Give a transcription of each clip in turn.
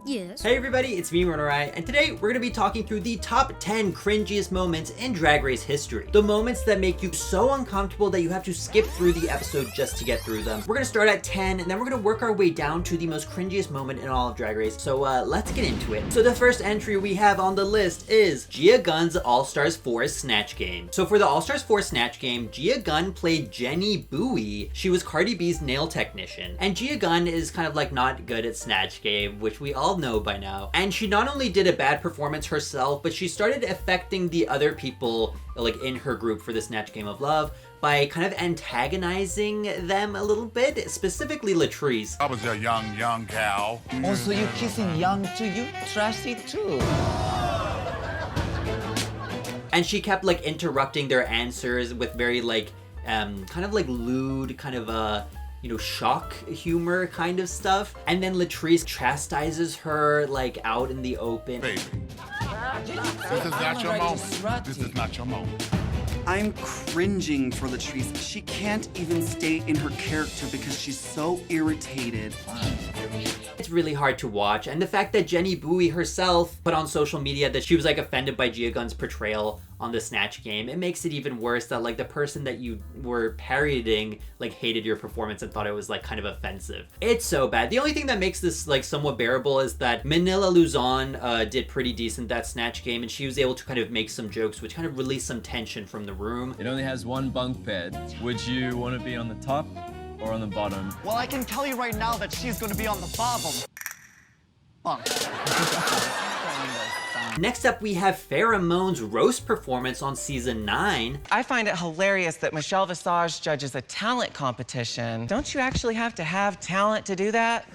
Yes. Hey everybody, it's me, RunnerEye, and today we're going to be talking through the top 10 cringiest moments in Drag Race history. The moments that make you so uncomfortable that you have to skip through the episode just to get through them. We're going to start at 10, and then we're going to work our way down to the most cringiest moment in all of Drag Race. So let's get into it. So the first entry we have on the list is Gia Gunn's All-Stars 4 Snatch Game. So for the All-Stars 4 Snatch Game, Gia Gunn played Jenny Bowie. She was Cardi B's nail technician. And Gia Gunn is kind of like not good at Snatch Game, which we all know by now. And she not only did a bad performance herself, but she started affecting the other people like in her group for the Snatch Game of Love by kind of antagonizing them a little bit, specifically Latrice. I was a young gal. Also, you kissing young too, you trashy too. And she kept like interrupting their answers with very like kind of like lewd, kind of you know, shock humor kind of stuff. And then Latrice chastises her like out in the open. Baby, this is not your moment. This is not your moment. I'm cringing for Latrice. She can't even stay in her character because she's so irritated. It's really hard to watch, and the fact that Jenny Bowie herself put on social media that she was like offended by Gia Gunn's portrayal on the Snatch Game, it makes it even worse that like the person that you were parodying like hated your performance and thought it was like kind of offensive. It's so bad. The only thing that makes this like somewhat bearable is that Manila Luzon did pretty decent that Snatch Game, and she was able to kind of make some jokes which kind of released some tension from the room. It only has one bunk bed. Would you want to be on the top or on the bottom? Well, I can tell you right now that she's going to be on the bottom. Next up, we have Pheromone's roast performance on season 9. I find it hilarious that Michelle Visage judges a talent competition. Don't you actually have to have talent to do that?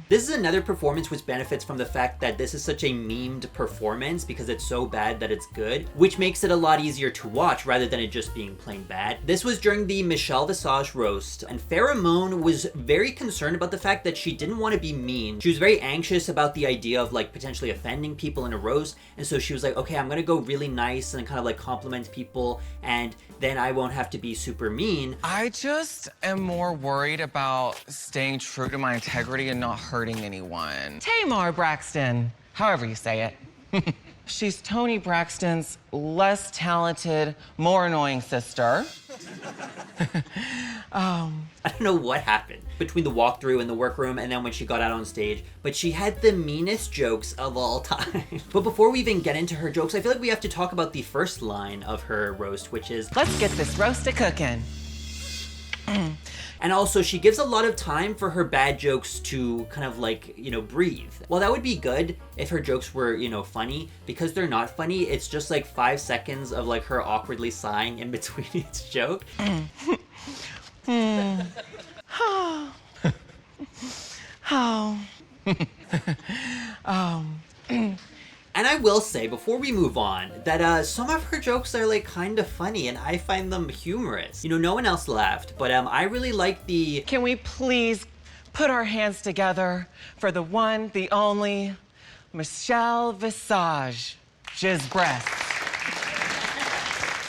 This is another performance which benefits from the fact that this is such a memed performance because it's so bad that it's good, which makes it a lot easier to watch rather than it just being plain bad. This was during the Michelle Visage roast, and Pheromone was very concerned about the fact that she didn't want to be mean. She was very anxious about the idea of like potentially offending people in a roast, and so she was like, okay, I'm gonna go really nice and kind of like compliment people, and then I won't have to be super mean. I just am more worried about staying true to my integrity and not hurting anyone. Tamar Braxton, however you say it. She's Toni Braxton's less talented, more annoying sister. I don't know what happened between the walkthrough and the workroom and then when she got out on stage, but she had the meanest jokes of all time. But before we even get into her jokes, I feel like we have to talk about the first line of her roast, which is, "Let's get this roast a-cookin'." And also, she gives a lot of time for her bad jokes to kind of like, you know, breathe. Well, that would be good if her jokes were, you know, funny. Because they're not funny, it's just like 5 seconds of like her awkwardly sighing in between each joke. And I will say, before we move on, that some of her jokes are like kind of funny and I find them humorous. You know, no one else laughed, but I really like the... Can we please put our hands together for the one, the only, Michelle Visage, Jizz Breath.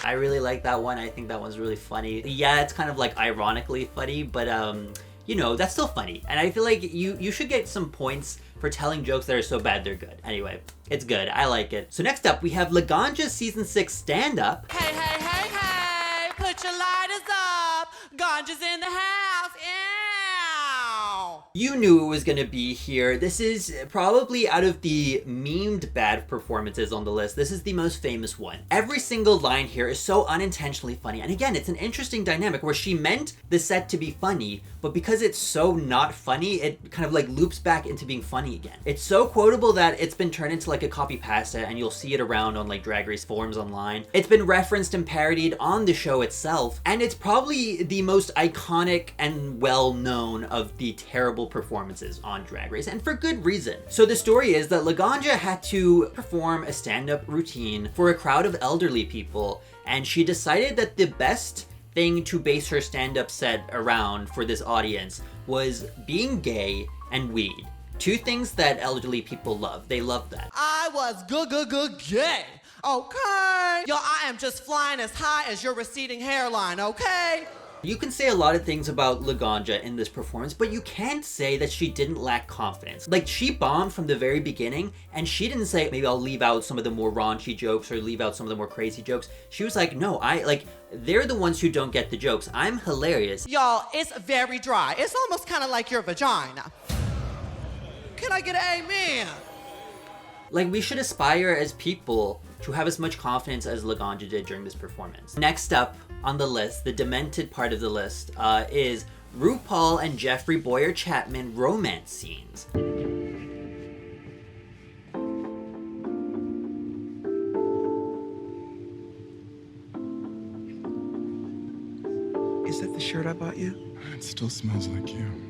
I really like that one. I think that one's really funny. Yeah, it's kind of like ironically funny, but you know, that's still funny. And I feel like you should get some points for telling jokes that are so bad they're good. Anyway, it's good. I like it. So next up, we have Laganja's season 6 stand-up. Hey, hey, hey, hey, put your lighters up. Ganja's in the house. Ew. You knew it was gonna be here. This is probably out of the memed bad performances on the list, this is the most famous one. Every single line here is so unintentionally funny. And again, it's an interesting dynamic where she meant the set to be funny, but because it's so not funny, it kind of like loops back into being funny again. It's so quotable that it's been turned into like a copy pasta, and you'll see it around on like Drag Race forums online. It's been referenced and parodied on the show itself, and it's probably the most iconic and well-known of the terrible performances on Drag Race, and for good reason. So the story is that Laganja had to perform a stand-up routine for a crowd of elderly people, and she decided that the best thing to base her stand-up set around for this audience was being gay and weed. Two things that elderly people love. They love that. I was gay. Okay. Yo, I am just flying as high as your receding hairline, okay? You can say a lot of things about Laganja in this performance, but you can't say that she didn't lack confidence. Like, she bombed from the very beginning, and she didn't say, maybe I'll leave out some of the more raunchy jokes or leave out some of the more crazy jokes. She was like, no, they're the ones who don't get the jokes. I'm hilarious. Y'all, it's very dry. It's almost kind of like your vagina. Can I get an amen? Like, we should aspire as people to have as much confidence as Laganja did during this performance. Next up on the list, the demented part of the list, is RuPaul and Jeffrey Boyer Chapman romance scenes. Is that the shirt I bought you? It still smells like you.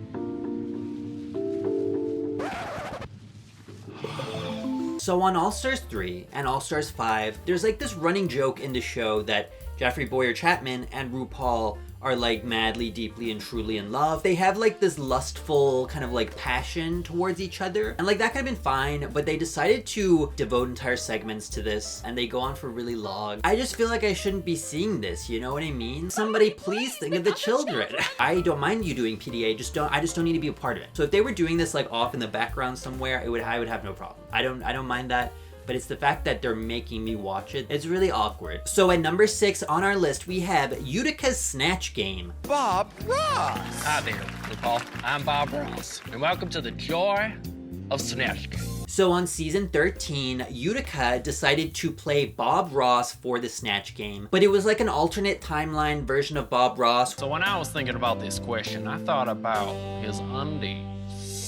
So on All Stars 3 and All Stars 5, there's like this running joke in the show that Jeffrey Boyer Chapman and RuPaul are like madly, deeply, and truly in love. They have like this lustful kind of like passion towards each other. And like that could have been fine, but they decided to devote entire segments to this and they go on for really long. I just feel like I shouldn't be seeing this, you know what I mean? Somebody please think of the children. I don't mind you doing PDA, I just don't need to be a part of it. So if they were doing this like off in the background somewhere, I would have no problem. I don't mind that. But it's the fact that they're making me watch it. It's really awkward. So at number 6 on our list, we have Utica's Snatch Game. Bob Ross! Hi there, RuPaul. I'm Bob Ross, and welcome to the joy of Snatch Game. So on season 13, Utica decided to play Bob Ross for the Snatch Game, but it was like an alternate timeline version of Bob Ross. So when I was thinking about this question, I thought about his undies.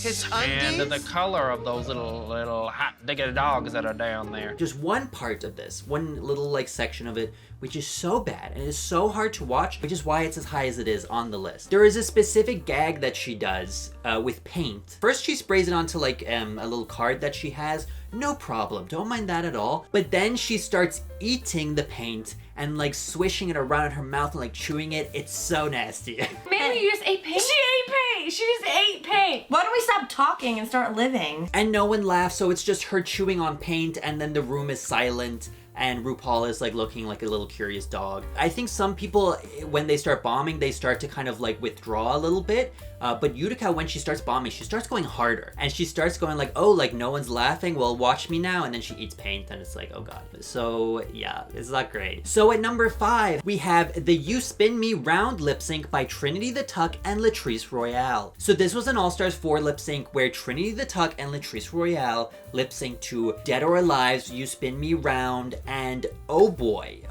His undies? And the color of those little hot diggity dogs that are down there. Just one part of this, one little like section of it, which is so bad and is so hard to watch, which is why it's as high as it is on the list. There is a specific gag that she does with paint. First she sprays it onto like a little card that she has. No problem, don't mind that at all. But then she starts eating the paint and like swishing it around in her mouth and like chewing it. It's so nasty. Maybe you just ate paint? She ate paint! She just ate paint! Why don't we stop talking and start living? And no one laughs, so it's just her chewing on paint and then the room is silent and RuPaul is like looking like a little curious dog. I think some people, when they start bombing, they start to kind of like withdraw a little bit. But Utica, when she starts bombing, she starts going harder. And she starts going like, oh, like no one's laughing, well, watch me now. And then she eats paint and it's like, oh God. So yeah, it's not great. So at number 5, we have the You Spin Me Round lip sync by Trinity the Tuck and Latrice Royale. So this was an All Stars 4 lip sync where Trinity the Tuck and Latrice Royale lip sync to Dead or Alive's You Spin Me Round, and oh boy.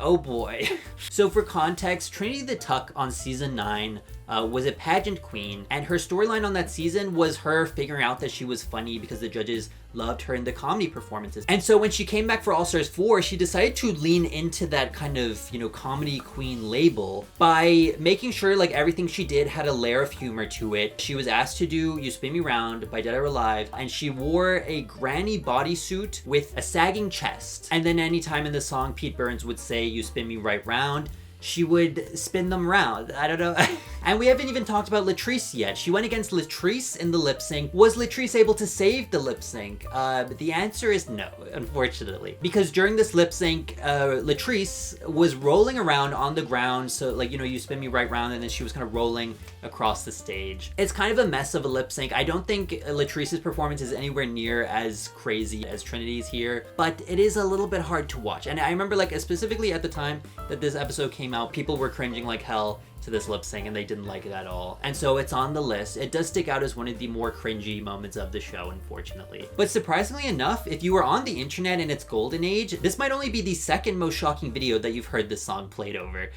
So for context, Trinity the Tuck on season 9 was a pageant queen, and her storyline on that season was her figuring out that she was funny because the judges loved her in the comedy performances. And so when she came back for All Stars 4, she decided to lean into that kind of, you know, comedy queen label by making sure like everything she did had a layer of humor to it. She was asked to do You Spin Me Round by Dead or Alive, and she wore a granny bodysuit with a sagging chest. And then anytime in the song Pete Burns would say You Spin Me Right Round, she would spin them around. I don't know. And we haven't even talked about Latrice yet. She went against Latrice in the lip sync. Was Latrice able to save the lip sync? The answer is no, unfortunately. Because during this lip sync, Latrice was rolling around on the ground. So like, you know, you spin me right round, and then she was kind of rolling across the stage. It's kind of a mess of a lip sync. I don't think Latrice's performance is anywhere near as crazy as Trinity's here, but it is a little bit hard to watch. And I remember like specifically at the time that this episode came out, people were cringing like hell to this lip sync and they didn't like it at all. And so it's on the list. It does stick out as one of the more cringy moments of the show, unfortunately. But surprisingly enough, if you were on the internet in its golden age, this might only be the second most shocking video that you've heard this song played over.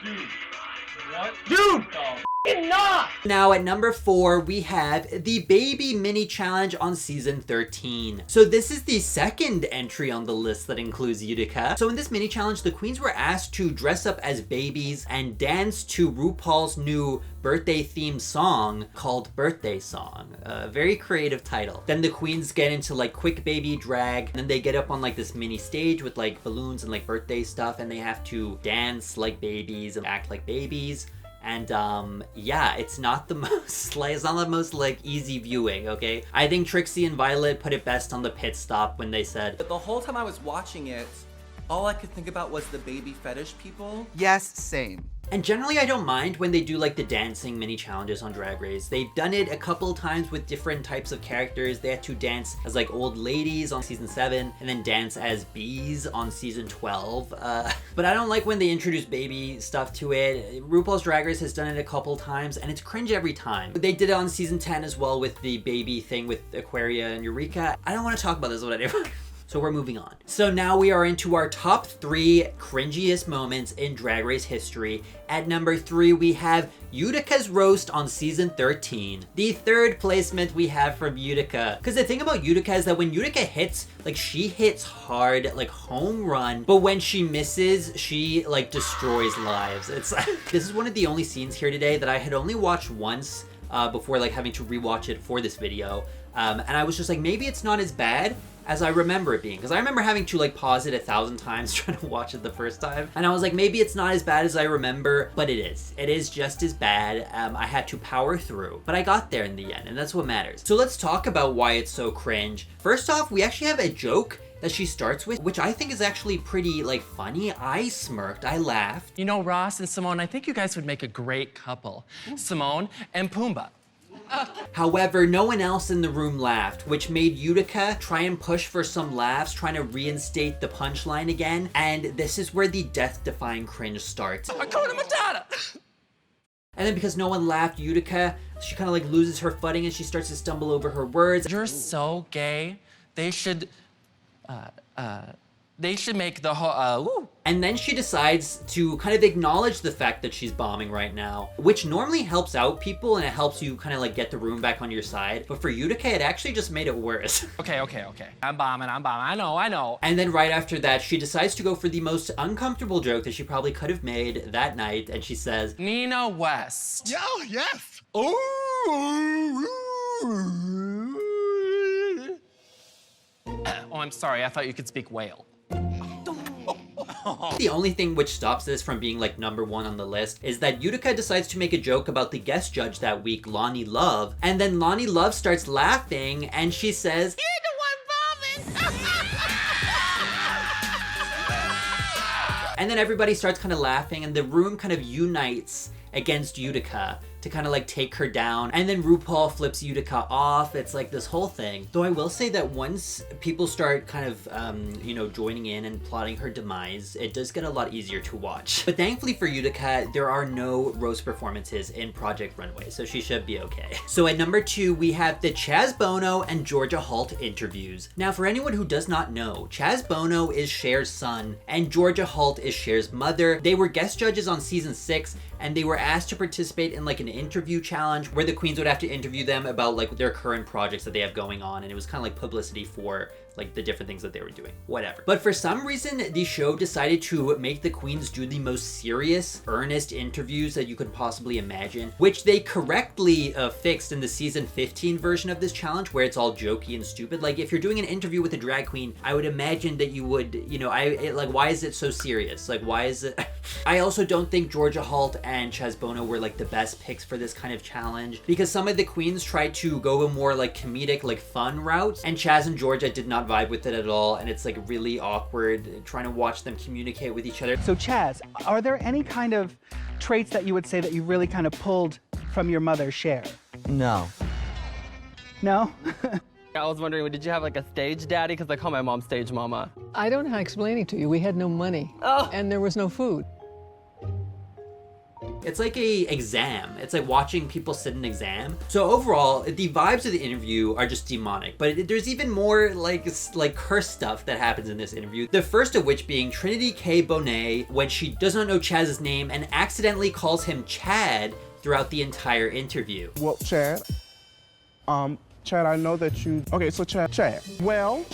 Dude, what? Dude! Not! Now at number 4, we have the Baby Mini Challenge on season 13. So this is the second entry on the list that includes Utica. So in this mini challenge, the queens were asked to dress up as babies and dance to RuPaul's new birthday themed song called Birthday Song. A very creative title. Then the queens get into like quick baby drag, and then they get up on like this mini stage with like balloons and like birthday stuff, and they have to dance like babies and act like babies. And yeah, it's not the most like easy viewing, okay? I think Trixie and Violet put it best on the pit stop when they said, The whole time I was watching it, all I could think about was the baby fetish people. Yes, same. And generally I don't mind when they do like the dancing mini challenges on Drag Race. They've done it a couple of times with different types of characters. They had to dance as like old ladies on season 7 and then dance as bees on season 12. But I don't like when they introduce baby stuff to it. RuPaul's Drag Race has done it a couple times and it's cringe every time. They did it on season 10 as well with the baby thing with Aquaria and Eureka. I don't want to talk about this one anymore. So we're moving on. So now we are into our top 3 cringiest moments in Drag Race history. At number 3, we have Utica's roast on season 13. The third placement we have from Utica. Because the thing about Utica is that when Utica hits, like she hits hard, like home run, but when she misses, she like destroys lives. It's this is one of the only scenes here today that I had only watched once before like having to rewatch it for this video. And I was just like, maybe it's not as bad as I remember it being, because I remember having to like pause it 1,000 times trying to watch it the first time, and I was like, maybe it's not as bad as I remember, but it is just as bad. I had to power through, but I got there in the end, and that's what matters. So let's talk about why it's so cringe. First off, we actually have a joke that she starts with, which I think is actually pretty like funny. I smirked, I laughed. You know, Ross and Simone, I think you guys would make a great couple. Simone and Pumbaa. However, no one else in the room laughed, which made Utica try and push for some laughs, trying to reinstate the punchline again, and this is where the death-defying cringe starts. Hakuna Matata! And then because no one laughed, Utica, she kind of like loses her footing and she starts to stumble over her words. You're so gay. They should make the whole, woo. And then she decides to kind of acknowledge the fact that she's bombing right now, which normally helps out people and it helps you kind of like get the room back on your side. But for Utica, it actually just made it worse. Okay. I'm bombing. I know. And then right after that, she decides to go for the most uncomfortable joke that she probably could have made that night. And she says, Nina West. Yo, yes. Oh, I'm sorry. I thought you could speak whale. The only thing which stops this from being like number 1 on the list is that Utica decides to make a joke about the guest judge that week, Lonnie Love, and then Lonnie Love starts laughing and she says, "You're the one bombing!" And then everybody starts kind of laughing and the room kind of unites against Utica to kind of like take her down, and then RuPaul flips Utica off. It's like this whole thing. Though I will say that once people start kind of, you know, joining in and plotting her demise, it does get a lot easier to watch. But thankfully for Utica, there are no roast performances in Project Runway, so she should be okay. So at number 2, we have the Chaz Bono and Georgia Holt interviews. Now for anyone who does not know, Chaz Bono is Cher's son, and Georgia Holt is Cher's mother. They were guest judges on season 6, and they were asked to participate in like an interview challenge where the queens would have to interview them about like their current projects that they have going on, and it was kind of like publicity for like the different things that they were doing, whatever. But for some reason, the show decided to make the queens do the most serious, earnest interviews that you could possibly imagine, which they correctly fixed in the season 15 version of this challenge, where it's all jokey and stupid. Like if you're doing an interview with a drag queen, I would imagine that you would, you know, like why is it so serious? Like why is it? I also don't think Georgia Holt and Chaz Bono were like the best picks for this kind of challenge, because some of the queens tried to go a more like comedic, like fun route, and Chaz and Georgia did not vibe with it at all, and it's like really awkward trying to watch them communicate with each other. So Chaz, are there any kind of traits that you would say that you really kind of pulled from your mother, Cher? No. No? I was wondering, did you have like a stage daddy? Because I call my mom stage mama. I don't know how to explain it to you. We had no money, and there was no food. It's like a exam. It's like watching people sit an exam. So overall, the vibes of the interview are just demonic, but there's even more like curse stuff that happens in this interview. The first of which being Trinity K. Bonet, when she does not know Chaz's name and accidentally calls him Chad throughout the entire interview. Well, Chad, Chad, I know that you, okay, so Chad, well,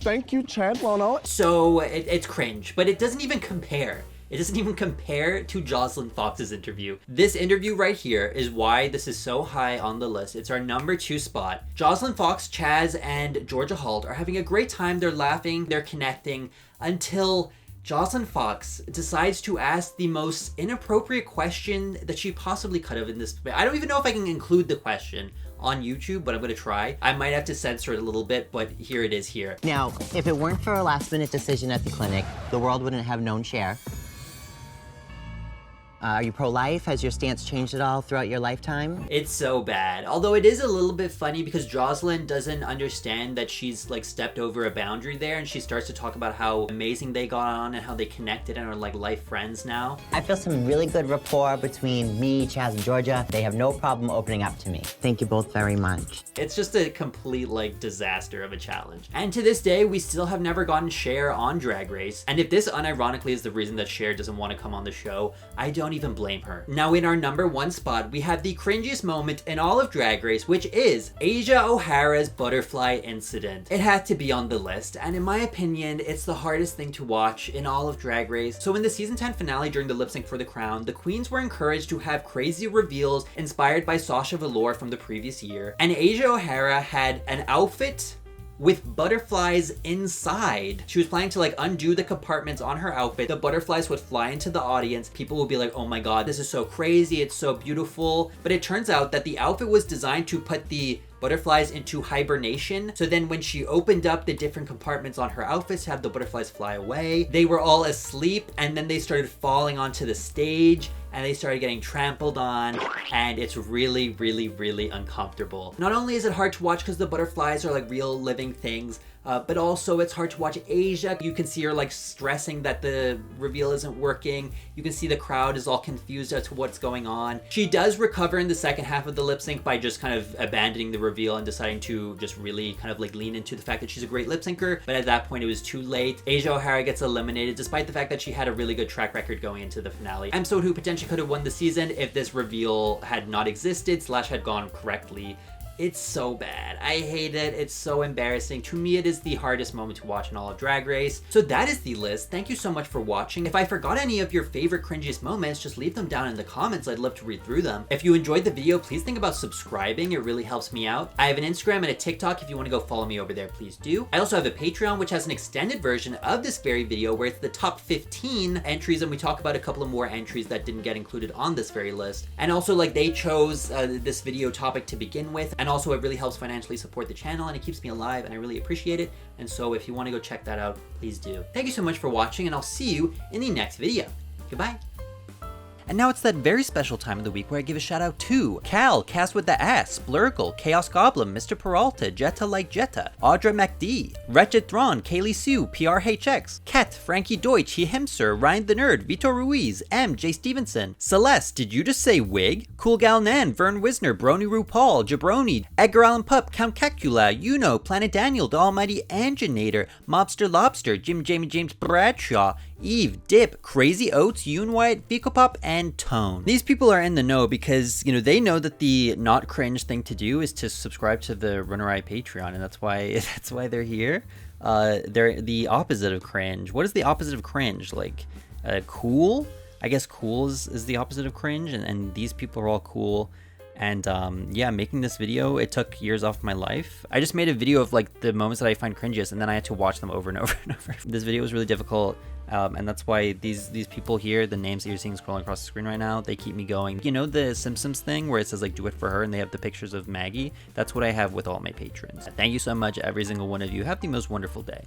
thank you, Chad Bono. So it's cringe, but it doesn't even compare. It doesn't even compare to Jocelyn Fox's interview. This interview right here is why this is so high on the list. It's our number 2 spot. Jocelyn Fox, Chaz, and Georgia Holt are having a great time. They're laughing, they're connecting, until Jocelyn Fox decides to ask the most inappropriate question that she possibly could have in this. I don't even know if I can include the question on YouTube, but I'm gonna try. I might have to censor it a little bit, but here it is here. Now, if it weren't for a last-minute decision at the clinic, the world wouldn't have known Cher. Are you pro-life? Has your stance changed at all throughout your lifetime? It's so bad. Although it is a little bit funny because Jocelyn doesn't understand that she's like stepped over a boundary there, and she starts to talk about how amazing they got on and how they connected and are like life friends now. I feel some really good rapport between me, Chaz, and Georgia. They have no problem opening up to me. Thank you both very much. It's just a complete like disaster of a challenge. And to this day, we still have never gotten Cher on Drag Race. And if this unironically is the reason that Cher doesn't want to come on the show, I don't even blame her. Now in our number 1 spot, we have the cringiest moment in all of Drag Race, which is Asia O'Hara's butterfly incident. It had to be on the list, and in my opinion, it's the hardest thing to watch in all of Drag Race. So in the season 10 finale during the lip sync for the crown, the queens were encouraged to have crazy reveals inspired by Sasha Velour from the previous year, and Asia O'Hara had an outfit with butterflies inside. She was planning to like undo the compartments on her outfit. The butterflies would fly into the audience. People would be like, oh my God, this is so crazy. It's so beautiful. But it turns out that the outfit was designed to put the butterflies into hibernation. So then when she opened up the different compartments on her outfits to have the butterflies fly away, they were all asleep, and then they started falling onto the stage and they started getting trampled on, and it's really, really, really uncomfortable. Not only is it hard to watch because the butterflies are like real living things, but also it's hard to watch Asia. You can see her like stressing that the reveal isn't working. You can see the crowd is all confused as to what's going on. She does recover in the second half of the lip sync by just kind of abandoning the reveal and deciding to just really kind of like lean into the fact that she's a great lip syncer, but at that point it was too late. Asia O'Hara gets eliminated despite the fact that she had a really good track record going into the finale. I'm someone who potentially could have won the season if this reveal had not existed / had gone correctly. It's so bad. I hate it. It's so embarrassing. To me, it is the hardest moment to watch in all of Drag Race. So that is the list. Thank you so much for watching. If I forgot any of your favorite cringiest moments, just leave them down in the comments. I'd love to read through them. If you enjoyed the video, please think about subscribing. It really helps me out. I have an Instagram and a TikTok. If you want to go follow me over there, please do. I also have a Patreon, which has an extended version of this very video where it's the top 15 entries, and we talk about a couple of more entries that didn't get included on this very list. And also, like, they chose this video topic to begin with, and also it really helps financially support the channel and it keeps me alive, and I really appreciate it. And so if you want to go check that out, please do. Thank you so much for watching, and I'll see you in the next video. Goodbye. And now it's that very special time of the week where I give a shout out to Cal, Cast with the Ass, Splurgle, Chaos Goblin, Mr. Peralta, Jetta Like Jetta, Audra MacD, Wretched Thrawn, Kaylee Sue, PRHX, Ket, Frankie Deutsch, He Himser, Ryan the Nerd, Vitor Ruiz, M, J Stevenson, Celeste, did you just say wig? Cool Gal Nan, Vern Wisner, Brony RuPaul, Jabroni, Edgar Allan Pup, Count Cacula, Yuno, Planet Daniel, The Almighty Anginator, Mobster Lobster, Jim Jamie James Bradshaw, Eve, Dip, Crazy Oats, Yoon White, Fecal Pop, and Tone. These people are in the know because, you know, they know that the not cringe thing to do is to subscribe to the RunnerEye Patreon, and that's why they're here. They're the opposite of cringe. What is the opposite of cringe? Like, cool? I guess cool is the opposite of cringe, and these people are all cool. And yeah, making this video, it took years off my life. I just made a video of like the moments that I find cringiest, and then I had to watch them over and over and over. This video was really difficult. And that's why these people here, the names that you're seeing scrolling across the screen right now, they keep me going. You know the Simpsons thing where it says like do it for her and they have the pictures of Maggie? That's what I have with all my patrons. Thank you so much, every single one of you. Have the most wonderful day.